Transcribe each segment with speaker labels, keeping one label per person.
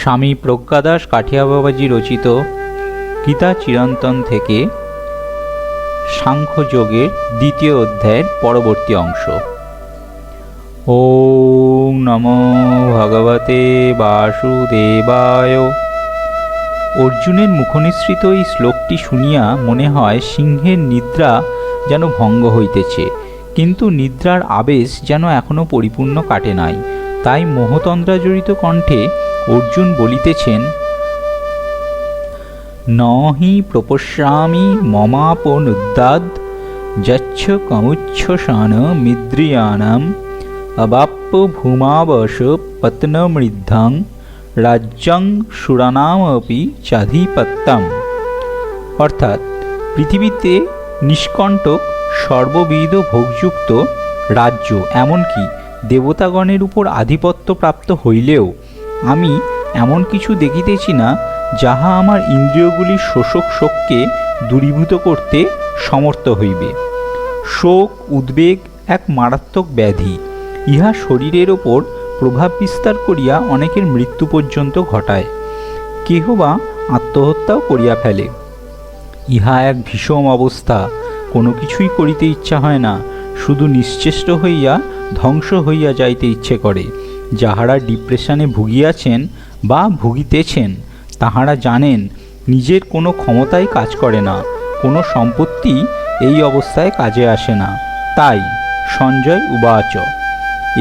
Speaker 1: স্বামী প্রজ্ঞাদাস কাঠিয়া বাবাজি রচিত গীতা চিরন্তন থেকে সাংখ্যযোগের দ্বিতীয় অধ্যায়ের পরবর্তী অংশ। ওম নমো ভগবতে বাসুদেবায়। অর্জুনের মুখনিসৃত এই শ্লোকটি শুনিয়া মনে হয় সিংহের নিদ্রা যেন ভঙ্গ হইতেছে, কিন্তু নিদ্রার আবেশ যেন এখনো পরিপূর্ণ কাটে নাই। তাই মোহতন্দ্রাজড়িত কণ্ঠে অর্জুন বলিতেছেন, নহি প্রপশ্যামি মমাপনুদ্যাদ যচ্ছ কমুচ্ছ্বসান মিদ্রিয়ানাম অবাপ্য ভূমাবশ পত্নমৃদ্ধং রাজ্যং সুরানামপি চাধিপত্যম। অর্থাৎ পৃথিবীতে নিষ্কণ্টক সর্ববিধ ভোগযুক্ত রাজ্য, এমনকি দেবতাগণের উপর আধিপত্য প্রাপ্ত হইলেও আমি এমন কিছু দেখিতেছি না যাহা আমার ইন্দ্রিয়গুলির শোষক শোককে দূরীভূত করতে সমর্থ হইবে। শোক উদ্বেগ এক মারাত্মক ব্যাধি। ইহা শরীরের ওপর প্রভাব বিস্তার করিয়া অনেকের মৃত্যু পর্যন্ত ঘটায়, কেহ বা আত্মহত্যাও করিয়া ফেলে। ইহা এক ভীষণ অবস্থা। কোনো কিছুই করিতে ইচ্ছা হয় না, শুধু নিশ্চেষ্ট হইয়া ধ্বংস হইয়া যাইতে ইচ্ছে করে। যাহারা ডিপ্রেশনে ভুগিয়াছেন বা ভুগিতেছেন তাহারা জানেন নিজের কোনো ক্ষমতাই কাজ করে না, কোনো সম্পত্তি এই অবস্থায় কাজে আসে না। তাই সঞ্জয় উবাচ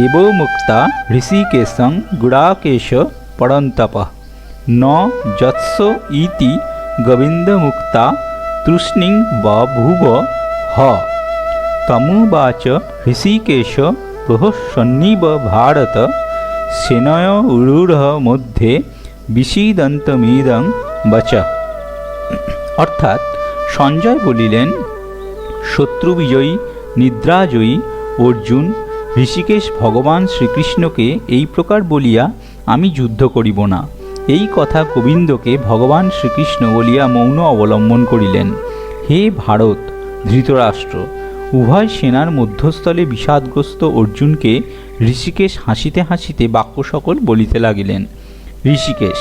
Speaker 1: এব মুক্তা ঋষিকেশং গুড়াকেশ পরন্তপঃ ন যৎস ইতি গোবিন্দমুক্তা তৃষ্ণিং বভুব হ। তমুবাচ ঋষিকেশ প্রহসন্নিব ভারত সেনয়োরূঢ় মধ্যে বিষীদন্তমিদং বচ। অর্থাৎ সঞ্জয় বলিলেন, শত্রুবিজয়ী নিদ্রাজয়ী অর্জুন, ঋষিকেশ ভগবান শ্রীকৃষ্ণকে এই প্রকার বলিয়া আমি যুদ্ধ করিব না। এই কথা গোবিন্দকে ভগবান শ্রীকৃষ্ণ বলিয়া মৌন অবলম্বন করিলেন। হে ভারত, ধৃতরাষ্ট্র, উভয় সেনার মধ্যস্থলে বিষাদগ্রস্ত অর্জুনকে ঋষিকেশ হাসিতে হাসিতে বাক্য সকল বলিতে লাগিলেন। ঋষিকেশ,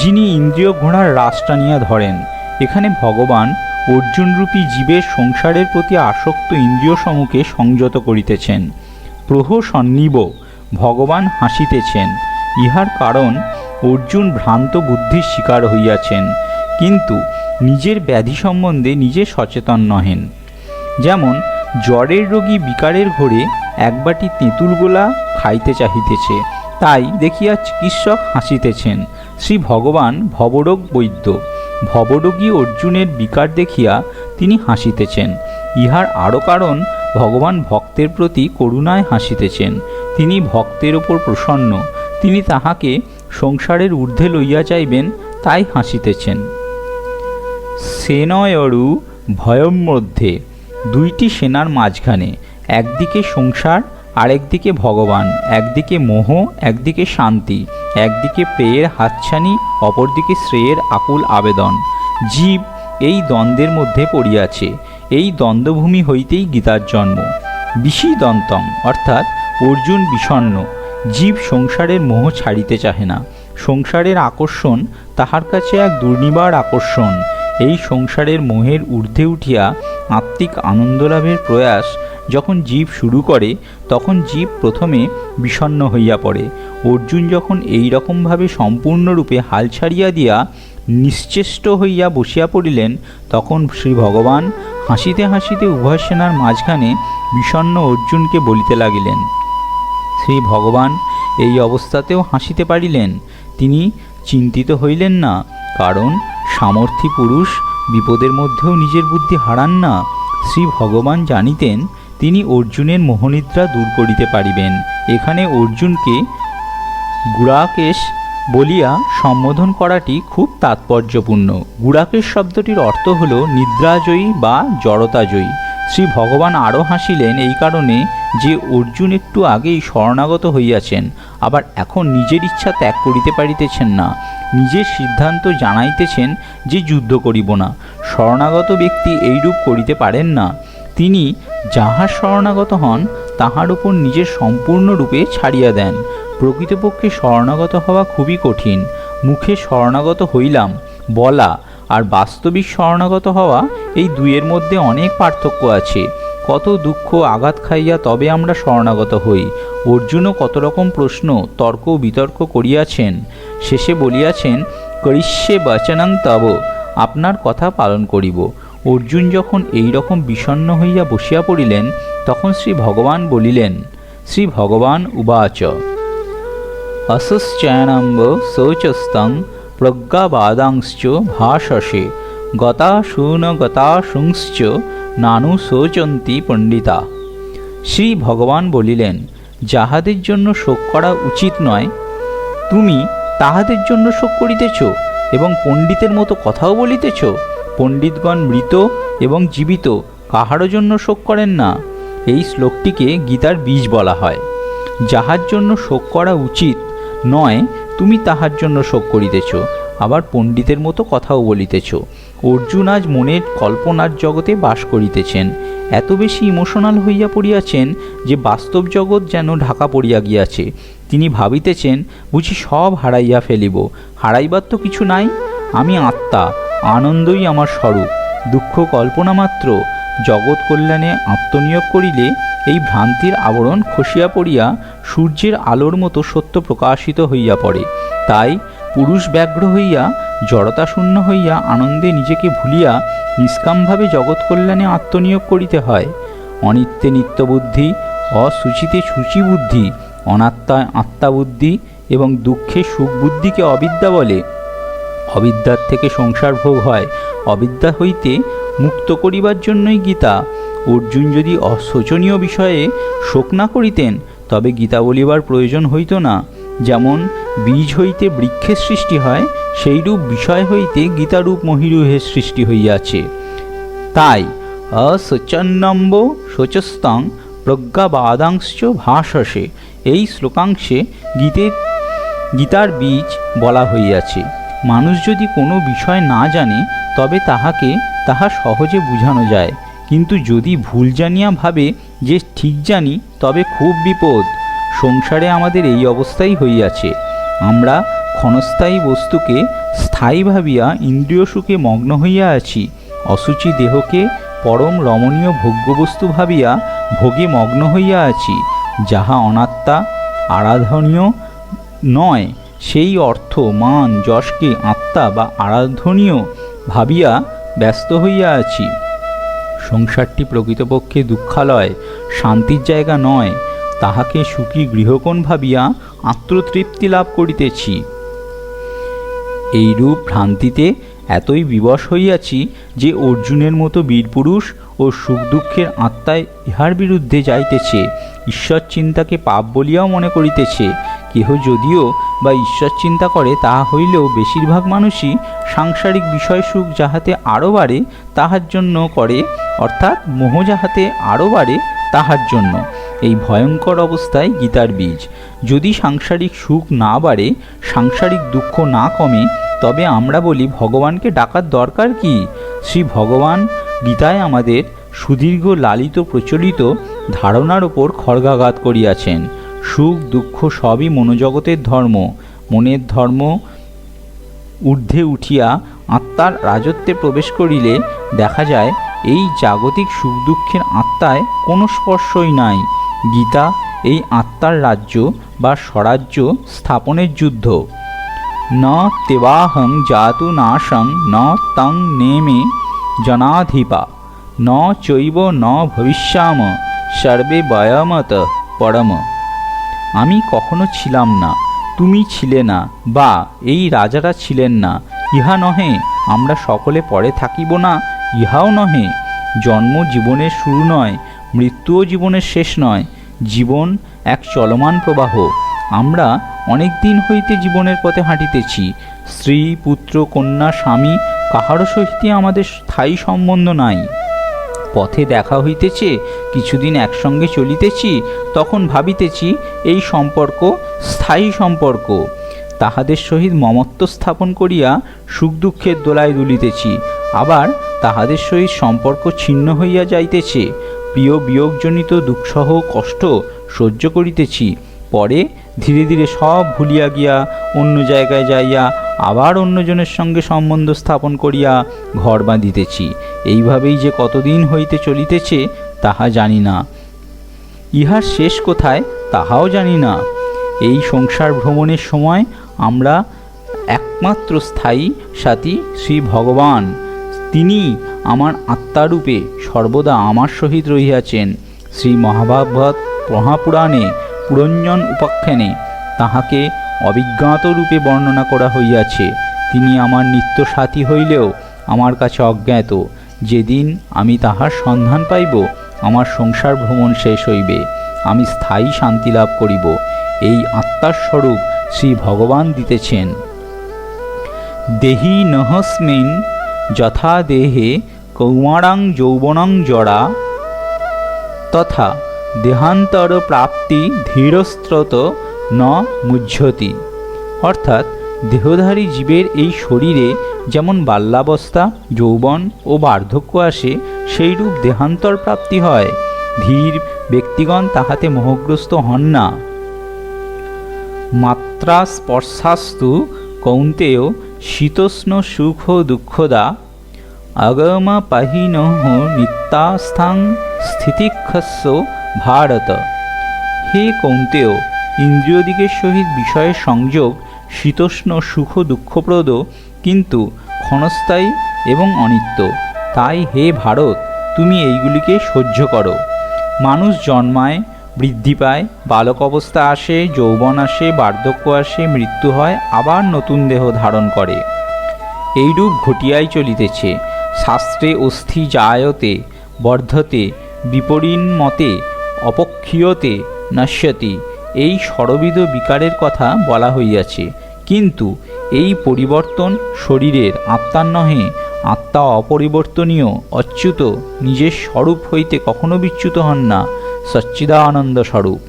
Speaker 1: যিনি ইন্দ্রিয় ঘোড়ার রাশ টানিয়া ধরেন, এখানে ভগবান অর্জুনরূপী জীবের সংসারের প্রতি আসক্ত ইন্দ্রিয় সমূহকে সংযত করিতেছেন। প্রহসন্নিব, ভগবান হাসিতেছেন। ইহার কারণ অর্জুন ভ্রান্ত বুদ্ধির শিকার হইয়াছেন, কিন্তু নিজের ব্যাধি সম্বন্ধে নিজে সচেতন নহেন। যেমন জ্বরের রোগী বিকারের ঘোরে একবাটি তেঁতুল গোলা খাইতে চাহিতেছে, তাই দেখিয়া চিকিৎসক হাসিতেছেন। শ্রী ভগবান ভবরোগ বৈদ্য। ভবরোগী অর্জুনের বিকার দেখিয়া তিনি হাসিতেছেন। ইহার আরও কারণ ভগবান ভক্তের প্রতি করুণায় হাসিতেছেন। তিনি ভক্তের ওপর প্রসন্ন, তিনি তাহাকে সংসারের ঊর্ধ্বে লইয়া যাইবেন, তাই হাসিতেছেন। সেনয়রু ভয়ম মধ্যে, দুইটি সেনার মাঝখানে, একদিকে সংসার আরেকদিকে ভগবান, একদিকে মোহ একদিকে শান্তি, একদিকে প্রেয়ের হাতছানি অপরদিকে শ্রেয়ের আকুল আবেদন। জীব এই দ্বন্দ্বের মধ্যে পড়িয়াছে। এই দ্বন্দ্বভূমি হইতেই গীতার জন্ম। বিষীদন্তম অর্থাৎ অর্জুন বিষণ্ণ। জীব সংসারের মোহ ছাড়িতে চাহে না। সংসারের আকর্ষণ তাহার কাছে এক দুর্নিবার আকর্ষণ। এই সংসারের মোহের ঊর্ধ্বে উঠিয়া আত্মিক আনন্দলাভের প্রয়াস যখন জীব শুরু করে, তখন জীব প্রথমে বিষণ্ণ হইয়া পড়ে। অর্জুন যখন এই রকমভাবে সম্পূর্ণরূপে হাল ছাড়িয়া দিয়া নিশ্চেষ্ট হইয়া বসিয়া পড়িলেন, তখন শ্রী ভগবান হাসিতে হাসিতে উভয় সেনার মাঝখানে বিষণ্ণ অর্জুনকে বলিতে লাগিলেন। শ্রী ভগবান এই অবস্থাতেও হাসিতে পারিলেন। তিনি চিন্তিত হইলেন না, কারণ সামর্থ্যী পুরুষ বিপদের মধ্যেও নিজের বুদ্ধি হারান না। শ্রী ভগবান জানিতেন তিনি অর্জুনের মোহনিদ্রা দূর করিতে পারিবেন। এখানে অর্জুনকে গুড়াকেশ বলিয়া সম্বোধন করাটি খুব তাৎপর্যপূর্ণ। গুড়াকেশ শব্দটির অর্থ হল নিদ্রাজয়ী বা জড়তাজয়ী। শ্রী ভগবান আরও হাসিলেন এই কারণে যে অর্জুন একটু আগেই শরণাগত হইয়াছেন, আবার এখন নিজের ইচ্ছা ত্যাগ করিতে পারিতেছেন না। নিজের সিদ্ধান্ত জানাইতেছেন যে যুদ্ধ করিব না। শরণাগত ব্যক্তি এইরূপ করিতে পারেন না। তিনি যাহার শরণাগত হন তাহার উপর নিজের সম্পূর্ণরূপে ছাড়িয়া দেন। প্রকৃতপক্ষে শরণাগত হওয়া খুবই কঠিন। মুখে শরণাগত হইলাম বলা আর বাস্তবিক শরণাগত হওয়া, এই দুইয়ের মধ্যে অনেক পার্থক্য আছে। কত দুঃখ আঘাত খাইয়া তবে আমরা শরণাগত হই। অর্জুনও কত রকম প্রশ্ন তর্ক বিতর্ক করিয়াছেন, শেষে বলিয়াছেন করিষ্যে বচনং তব, আপনার কথা পালন করিব। অর্জুন যখন এই রকম বিষণ্ণ হইয়া বসিয়া পড়িলেন, তখন শ্রী ভগবান বলিলেন, শ্রী ভগবান উবাচ অসশ্চয়নম্ব শৌচস্তং প্রজ্ঞাবাদাংশ্চ ভাষসে গতাশূন গতাশুংশ্চ নানু শোচন্তি পণ্ডিতা। শ্রী ভগবান বলিলেন, যাহাদের জন্য শোক করা উচিত নয় তুমি তাহাদের জন্য শোক করিতেছ এবং পণ্ডিতের মতো কথাও বলিতেছ। পণ্ডিতগণ মৃত এবং জীবিত কাহারও জন্য শোক করেন না। এই শ্লোকটিকে গীতার বীজ বলা হয়। যাহার জন্য শোক করা উচিত নয় তুমি তাহার জন্য শোক করিতেছ, আবার পণ্ডিতের মতো কথাও বলিতেছ। অর্জুন আজ মনের কল্পনার জগতে বাস করিতেছেন, এত বেশি ইমোশনাল হইয়া পড়িয়াছেন যে বাস্তব জগৎ যেন ঢাকা পড়িয়া গিয়াছে। তিনি ভাবিতেছেন, বুঝি সব হারাইয়া ফেলিব। হারাইবার তো কিছু নাই, আমি আত্মা, আনন্দই আমার স্বরূপ। দুঃখ কল্পনা মাত্র। জগৎ কল্যাণে আত্মনিয়োগ করিলে এই ভ্রান্তির আবরণ খসিয়া পড়িয়া সূর্যের আলোর মতো সত্য প্রকাশিত হইয়া পড়ে। তাই পুরুষ ব্যগ্র হইয়া জড়তাশূন্য হইয়া আনন্দে নিজেকে ভুলিয়া নিষ্কামভাবে জগৎ কল্যাণে আত্মনিয়োগ করিতে হয়। অনিত্যে নিত্যবুদ্ধি, অসুচিতে শুচিবুদ্ধি, অনাত্মায় আত্মাবুদ্ধি এবং দুঃখে সুখবুদ্ধিকে অবিদ্যা বলে। অবিদ্যার থেকে সংসার ভোগ হয়। অবিদ্যা হইতে মুক্ত করিবার জন্যই গীতা। অর্জুন যদি অশোচনীয় বিষয়ে শোক না করিতেন তবে গীতা বলিবার প্রয়োজন হইত না। যেমন বীজ হইতে বৃক্ষের সৃষ্টি হয়, সেইরূপ বিষয় হইতে গীতারূপ মহিরুহের সৃষ্টি হইয়াছে। তাই অশোচন্যম্ব শোচস্তং প্রজ্ঞাবাদাংশ্চ ভাষসে, এই শ্লোকাংশে গীতার বীজ বলা হইয়াছে। মানুষ যদি কোনো বিষয় না জানে তবে তাহা সহজে বুঝানো যায়, কিন্তু যদি ভুল জানিয়া ভাবে যে ঠিক জানি তবে খুব বিপদ। সংসারে আমাদের এই অবস্থাই হইয়াছে। আমরা ক্ষণস্থায়ী বস্তুকে স্থায়ী ভাবিয়া ইন্দ্রিয় সুখে মগ্ন হইয়া আছি। অসুচি দেহকে পরম রমণীয় ভোগ্যবস্তু ভাবিয়া ভোগে মগ্ন হইয়া আছি। যাহা অনাত্মা, আরাধনীয় নয়, সেই অর্থ মান যশকে আত্মা বা আরাধনীয় ভাবিয়া ব্যস্ত হইয়া আছি। সংসারটি প্রকৃতপক্ষে দুঃখালয়, শান্তির জায়গা নয়। তাহাকে সুখী গৃহকোণ ভাবিয়া আত্মতৃপ্তি লাভ করিতেছি। এইরূপ ভ্রান্তিতে এতই বিবশ হইয়াছি যে অর্জুনের মতো বীরপুরুষ ও সুখ দুঃখের আত্মায় ইহার বিরুদ্ধে যাইতেছে। ঈশ্বর চিন্তাকে পাপ বলিয়াও মনে করিতেছে। কেহ যদিও বা ঈশ্বর চিন্তা করে, তাহা হইলেও বেশিরভাগ মানুষই সাংসারিক বিষয় সুখ যাহাতে আরও বাড়ে তাহার জন্য করে, অর্থাৎ মোহ যাহাতে আরও বাড়ে তাহার জন্য। এই ভয়ঙ্কর অবস্থায় গীতার বীজ। যদি সাংসারিক সুখ না বাড়ে, সাংসারিক দুঃখ না কমে, তবে আমরা বলি ভগবানকে ডাকার দরকার কি? শ্রী ভগবান গীতায় আমাদের সুদীর্ঘ লালিত প্রচলিত ধারণার ওপর খড়গাঘাত করিয়াছেন। সুখ দুঃখ সবই মনোজগতের ধর্ম। মনের ধর্ম ঊর্ধ্বে উঠিয়া আত্মার রাজত্বে প্রবেশ করিলে দেখা যায় এই জাগতিক সুখ দুঃখের আত্মায় কোনো স্পর্শই নাই। গীতা এই আত্মার রাজ্য বা স্বরাজ্য স্থাপনের যুদ্ধ। ন তেবাহং জাতু নাশং ন তং নেমে জনাধিপা ন চৈব ন ভবিষ্যাম সর্বে বয়মত পরম। আমি কখনো ছিলাম না, তুমি ছিলে না, বা এই রাজারা ছিলেন না, ইহা নহে। আমরা সকলে পরে থাকিব না, ইহাও নহে। জন্ম জীবনের শুরু নয়, মৃত্যুও জীবনের শেষ নয়। জীবন এক চলমান প্রবাহ। আমরা অনেক দিন হইতে জীবনের পথে হাঁটিতেছি। স্ত্রী পুত্র কন্যা স্বামী কাহারও সহিতে আমাদের স্থায়ী সম্বন্ধ নাই। পথে দেখা হইতেছে, কিছুদিন একসঙ্গে চলিতেছি, তখন ভাবিতেছি এই সম্পর্ক স্থায়ী সম্পর্ক। তাহাদের সহিত মমত্ব স্থাপন করিয়া সুখ দুঃখের দোলায় দুলিতেছি, আবার তাহাদের সহিত সম্পর্ক ছিন্ন হইয়া যাইতেছে। প্রিয় বিয়োগজনিত দুঃসহ কষ্ট সহ্য করিতেছি, পরে ধীরে ধীরে সব ভুলিয়া গিয়া অন্য জায়গায় যাইয়া আবার অন্যজনের সঙ্গে সম্বন্ধ স্থাপন করিয়া ঘর বাঁধিতেছি। এইভাবেই যে কতদিন হইতে চলিতেছে তাহা জানি না, ইহার শেষ কোথায় তাহাও জানি না। এই সংসার ভ্রমণের সময় আমরা একমাত্র স্থায়ী সাথী শ্রী ভগবান। তিনি আমার আত্মারূপে সর্বদা আমার সহিত রহিয়াছেন। শ্রী মহাভাগবত মহাপুরাণে পুরঞ্জন উপাখ্যানে তাহাকে অবিজ্ঞাত রূপে বর্ণনা করা হইয়াছে। তিনি আমার নিত্য সাথী হইলেও আমার কাছে অজ্ঞাত। যেদিন আমি তাহার সন্ধান পাইব, আমার সংসার ভ্রমণ শেষ হইবে, আমি স্থায়ী শান্তি লাভ করিব। এই আত্মার স্বরূপ শ্রী ভগবান দিতেছেন। দেহি নহস্মিন যথা দেহে কৌমারাং যৌবনং জরা তথা দেহান্তর প্রাপ্তি ধীরস্রোত ন মুহ্যতি। অর্থাৎ দেহধারী জীবের এই শরীরে যেমন বাল্যাবস্থা, যৌবন ও বার্ধক্য আসে, সেইরূপ দেহান্তর প্রাপ্তি হয়। ধীর ব্যক্তিগণ তাহাতে মোহগ্রস্ত হন না। মাত্রা স্পর্শাস্তু কৌন্তেয় শীতোষ্ণ সুখ দুঃখদা আগমপাহিনঃ নিত্যাস্থাং স্থিতিক্ষস্য ভারত। হে কৌন্তেয়, ইন্দ্রিয়দিগের সহিত বিষয়ের সংযোগ শীতোষ্ণ সুখ দুঃখপ্রদ, কিন্তু ক্ষণস্থায়ী এবং অনিত্য। তাই হে ভারত, তুমি এইগুলিকে সহ্য করো। মানুষ জন্মায়, বৃদ্ধি পায়, বালক অবস্থা আসে, যৌবন আসে, বার্ধক্য আসে, মৃত্যু হয়, আবার নতুন দেহ ধারণ করে। এইরূপ ঘটিয়াই চলিতেছে। শাস্ত্রে অস্থি জায়তে বর্ধতে বিপরিণমতে অপক্ষীয়তে নশ্যতি, এই ষড়বিধ বিকারের কথা বলা হইয়াছে। কিন্তু এই পরিবর্তন শরীরের, আত্মার নহে। আত্মা অপরিবর্তনীয়, অচ্যুত, নিজের স্বরূপ হইতে কখনো বিচ্যুত হন না, সচ্চিদানন্দ স্বরূপ।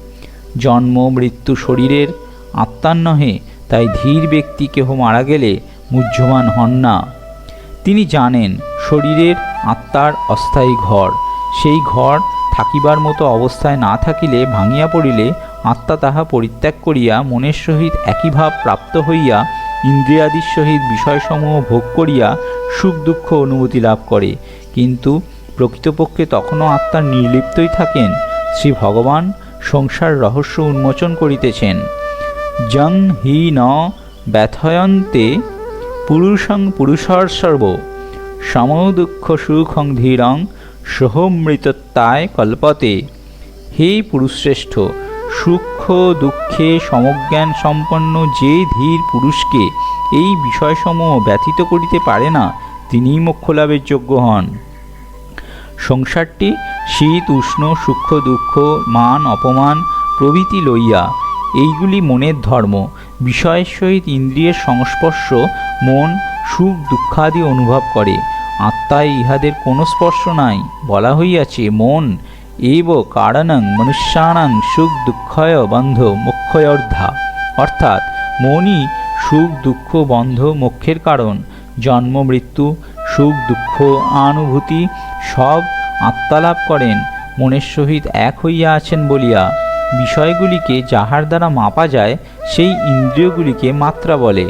Speaker 1: জন্ম মৃত্যু শরীরের, আত্মার নহে। তাই ধীর ব্যক্তি কেহ মারা গেলে মুহ্যমান হন না। তিনি জানেন শরীরের আত্মার অস্থায়ী ঘর। সেই ঘর থাকিবার মতো অবস্থায় না থাকিলে, ভাঙিয়া পড়িলে আত্মা তাহা পরিত্যাগ করিয়া মনের সহিত একই ভাব প্রাপ্ত হইয়া ইন্দ্রিয়াদির সহিত বিষয়সমূহ ভোগ করিয়া সুখ দুঃখ অনুভূতি লাভ করে। কিন্তু প্রকৃতপক্ষে তখনও আত্মা নির্লিপ্তই থাকেন। শ্রী ভগবান সংসার রহস্য উন্মোচন করিতেছেন। জং হি ন ব্যথয়ন্তে পুরুষং পুরুষর্ষর্ব সমদুঃখ সুখং ধীরং সহমৃতত্বায় কল্পতে। হে পুরুষশ্রেষ্ঠ, সুখ দুঃখে সমজ্ঞান সম্পন্ন যে ধীর পুরুষকে এই বিষয়সমূহ ব্যথিত করিতে পারে না, তিনিই মোক্ষলাভের যোগ্য হন। সংসারটি শীত উষ্ণ, সূক্ষ্ম দুঃখ, মান অপমান প্রভৃতি লইয়া, এইগুলি মনের ধর্ম। বিষয়ের সহিত ইন্দ্রিয়ের সংস্পর্শ মন সুখ দুঃখাদি অনুভব করে। আত্মায় ইহাদের কোনো স্পর্শ নাই। বলা হইয়াছে, মন এব কারণং মনুষ্যানাং সুখ দুঃখয় বন্ধ মোক্ষয়র্ধা। অর্থাৎ মনই সুখ দুঃখ বন্ধ মোক্ষের কারণ। জন্ম মৃত্যু সুখ দুঃখ অনুভূতি সব আত্মা লাভ করেন মনের সহিত এক হইয়া আছেন বলিয়া। বিষয়গুলিকে যাহার দ্বারা মাপা যায় সেই ইন্দ্রিয়গুলিকে মাত্রা বলে।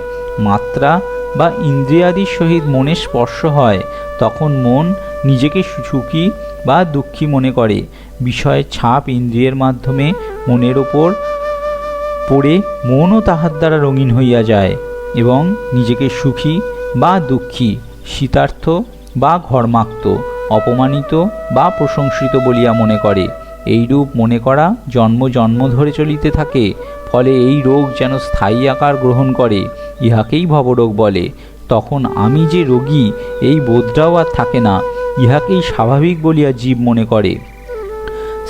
Speaker 1: মাত্রা বা ইন্দ্রিয়াদির সহিত মনের স্পর্শ হয়, তখন মন নিজেকে সুখী বা দুঃখী মনে করে। বিষয়ের ছাপ ইন্দ্রিয়ের মাধ্যমে মনের ওপর পড়ে মনও তাহার দ্বারা রঙিন হইয়া যায় এবং নিজেকে সুখী বা দুঃখী, শীতার্থ বা ঘর্মাক্ত, অপমানিত বা প্রশংসিত বলিয়া মনে করে। এইরূপ মনে করা জন্ম জন্ম ধরে চলিতে থাকে। ফলে এই রোগ যেন স্থায়ী আকার গ্রহণ করে, ইহাকেই ভবরোগ বলে। তখন আমি যে রোগী এই বোধটাও আর থাকে না, ইহাকেই স্বাভাবিক বলিয়া জীব মনে করে।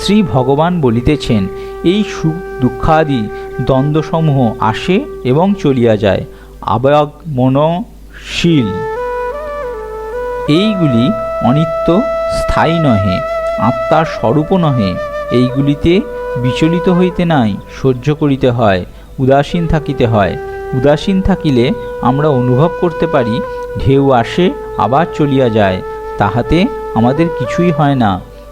Speaker 1: শ্রী ভগবান বলিতেছেন, এই সুখ দুঃখাদি দ্বন্দ্বসমূহ আসে এবং চলিয়া যায়, আবেগমনশীল। এইগুলি অনিত্য, স্থায়ী নহে, আত্মার স্বরূপও নহে। এইগুলিতে বিচলিত হইতে নাই, সহ্য করিতে হয়, উদাসীন থাকিতে হয়। উদাসীন থাকিলে আমরা অনুভব করতে পারি ঢেউ আসে আবার চলিয়া যায়, তাহাতে আমাদের কিছুই হয় না।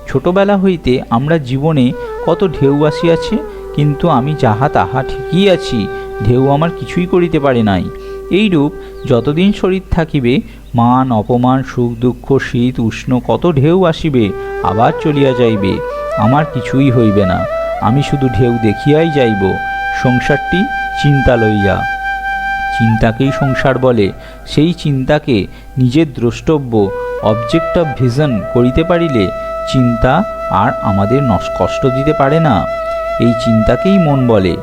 Speaker 1: ছোটবেলা হইতে আমরা জীবনে কত ঢেউ আসিয়াছে, কিন্তু আমি যাহা তাহা ঠিকই আছি, ঢেউ আমার কিছুই করিতে পারে নাই। এইরূপ যতদিন শরীর থাকিবে মান অপমান সুখ দুঃখ শীত উষ্ণ কত ঢেউ আসিবে আবার চলিয়া যাইবে, আমার কিছুই হইবে না, আমি শুধু ঢেউ দেখিয়াই যাইব। সংসারটি চিন্তা লইয়া। চিন্তাকেই সংসার বলে। সেই চিন্তাকে নিজের দ্রষ্টব্য অবজেক্ট অফ ভিশন করিতে পারিলে চিন্তা আর আমাদের কষ্ট দিতে পারে না। এই চিন্তাকেই মন বলে।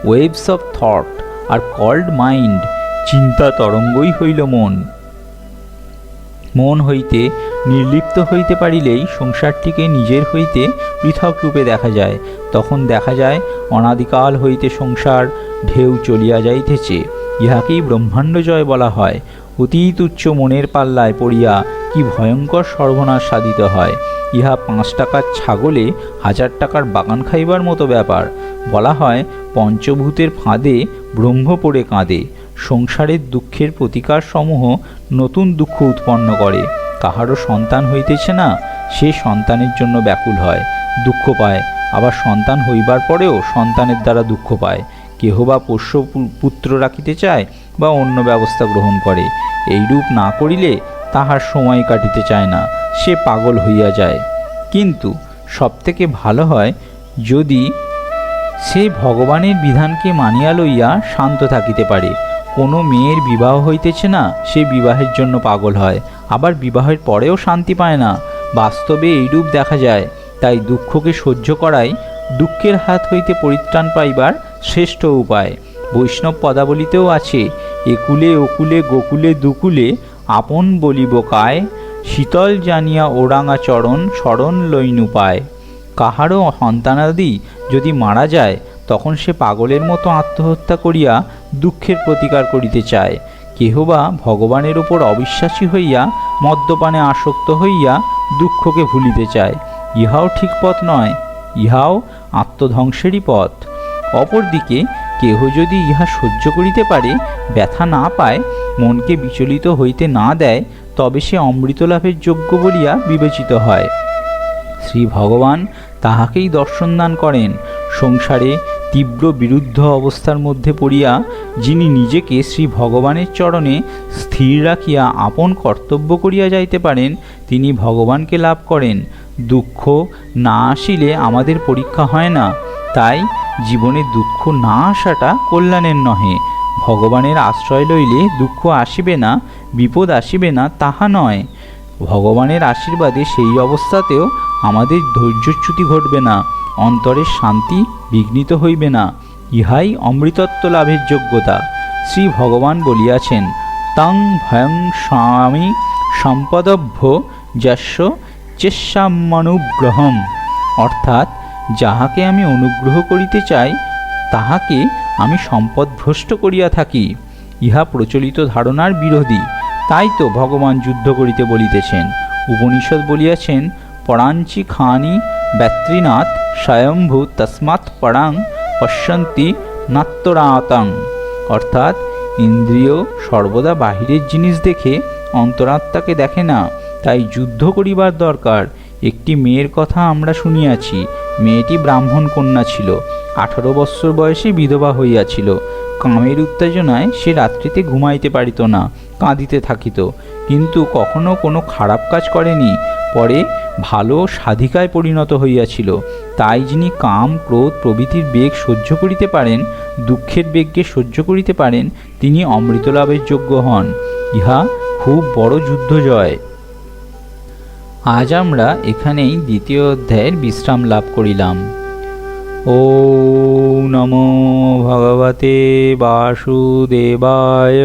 Speaker 1: Waves of thought are called mind. চিন্তা তরঙ্গই হইল মন। মন হইতে নির্লিপ্ত হইতে পারিলেই সংসারটিকে নিজের হইতে পৃথক রূপে দেখা যায়। তখন দেখা যায় অনাদিকাল হইতে সংসার ঢেউ চলিয়া যাইতেছে। ইহাকেই ব্রহ্মাণ্ড জয় বলা হয়। অতি তুচ্ছ মনের পাল্লায় পড়িয়া কি ভয়ঙ্কর সর্বনাশ সাধিত হয়। ইহা 5 টাকার ছাগলে 1000 টাকার বাগান খাইবার মতো ব্যাপার। বলা হয় পঞ্চভূতের ফাঁদে ব্রহ্ম পড়ে কাঁদে। সংসারের দুঃখের প্রতিকার সমূহ নতুন দুঃখ উৎপন্ন করে। কাহারও সন্তান হইতেছে না, সে সন্তানের জন্য ব্যাকুল হয়, দুঃখ পায়। আবার সন্তান হইবার পরেও সন্তানের দ্বারা দুঃখ পায়। কেহ বা পোষ্য পুত্র রাখিতে চায় বা অন্য ব্যবস্থা গ্রহণ করে। এইরূপ না করিলে তাহার সময় কাটিতে চায় না, সে পাগল হইয়া যায়। কিন্তু সবথেকে ভালো হয় যদি সে ভগবানের বিধানকে মানিয়া লইয়া শান্ত থাকিতে পারে। কোনো মেয়ের বিবাহ হইতেছে না, সে বিবাহের জন্য পাগল হয়, আবার বিবাহের পরেও শান্তি পায় না। বাস্তবে এইরূপ দেখা যায়। তাই দুঃখকে সহ্য করাই দুঃখের হাত হইতে পরিত্রাণ পাইবার শ্রেষ্ঠ উপায়। বৈষ্ণব পদাবলিতেও আছে, একুলে ওকুলে গোকুলে দুকুলে আপন বলিব কায়, শীতল জানিয়া ওরাঙা চরণ শরণ লইনু পায়। কাহারও সন্তানাদি যদি মারা যায় তখন সে পাগলের মতো আত্মহত্যা করিয়া দুঃখের প্রতিকার করিতে চায়। কেহ বা ভগবানের উপর অবিশ্বাসী হইয়া মদ্যপানে আসক্ত হইয়া দুঃখকে ভুলিতে চায়। ইহাও ঠিক পথ নয়, ইহাও আত্মধ্বংসেরই পথ। অপরদিকে কেহ যদি ইহা সহ্য করিতে পারে, ব্যথা না পায়, মনকে বিচলিত হইতে না দেয়, তবে সে অমৃত লাভের যোগ্য বলিয়া বিবেচিত হয়। শ্রী ভগবান তাহাকেই দর্শন দান করেন। সংসারে তীব্র বিরুদ্ধ অবস্থার মধ্যে পড়িয়া যিনি নিজেকে শ্রী ভগবানের চরণে স্থির রাখিয়া আপন কর্তব্য করিয়া যাইতে পারেন, তিনি ভগবানকে লাভ করেন। দুঃখ না আসিলে আমাদের পরীক্ষা হয় না। তাই জীবনে দুঃখ না আসাটা কল্যাণের নহে। ভগবানের আশ্রয় লইলে দুঃখ আসিবে না, বিপদ আসিবে না তাহা নয়। ভগবানের আশীর্বাদে সেই অবস্থাতেও আমাদের ধৈর্যচ্যুতি ঘটবে না, অন্তরের শান্তি বিঘ্নিত হইবে না। ইহাই অমৃতত্ব লাভের যোগ্যতা। শ্রী ভগবান বলিয়াছেন, তং ভয়ং স্বামী সম্পদভ্য যস্য চেষ্যামনুগ্রহম। অর্থাৎ যাহাকে আমি অনুগ্রহ করিতে চাই তাহাকে আমি সম্পদভ্রষ্ট করিয়া থাকি। ইহা প্রচলিত ধারণার বিরোধী। তাই তো ভগবান যুদ্ধ করিতে বলিতেছেন। উপনিষদ বলিয়াছেন, পরাঞ্চি খানি ব্যত্রীনাথ স্বয়ম্ভূ তস্মাৎ পরাং পশ্যন্তি নাত্তরাতাং। অর্থাৎ ইন্দ্রিয় সর্বদা বাহিরের জিনিস দেখে অন্তরাত্মাকে দেখে না। তাই যুদ্ধ করিবার দরকার। একটি মেয়ের কথা আমরা শুনিয়াছি। মেয়েটি ব্রাহ্মণ কন্যা ছিল, 18 বৎসর বয়সে বিধবা হইয়াছিল। কামের উত্তেজনায় সে রাত্রিতে ঘুমাইতে পারিত না, কাঁদিতে থাকিত, কিন্তু কখনো কোনো খারাপ কাজ করেনি। পরে ভালো সাধিকায় পরিণত হইয়াছিল। তাই যিনি কাম ক্রোধ প্রভৃতির বেগ সহ্য করিতে পারেন, দুঃখের বেগকে সহ্য করিতে পারেন, তিনি অমৃত লাভের যোগ্য হন। ইহা খুব বড় যুদ্ধ জয়। আজ আমরা এখানেই দ্বিতীয় অধ্যায়ের বিশ্রাম লাভ করিলাম। ওম নমো ভগবতে বাসুদেবায়।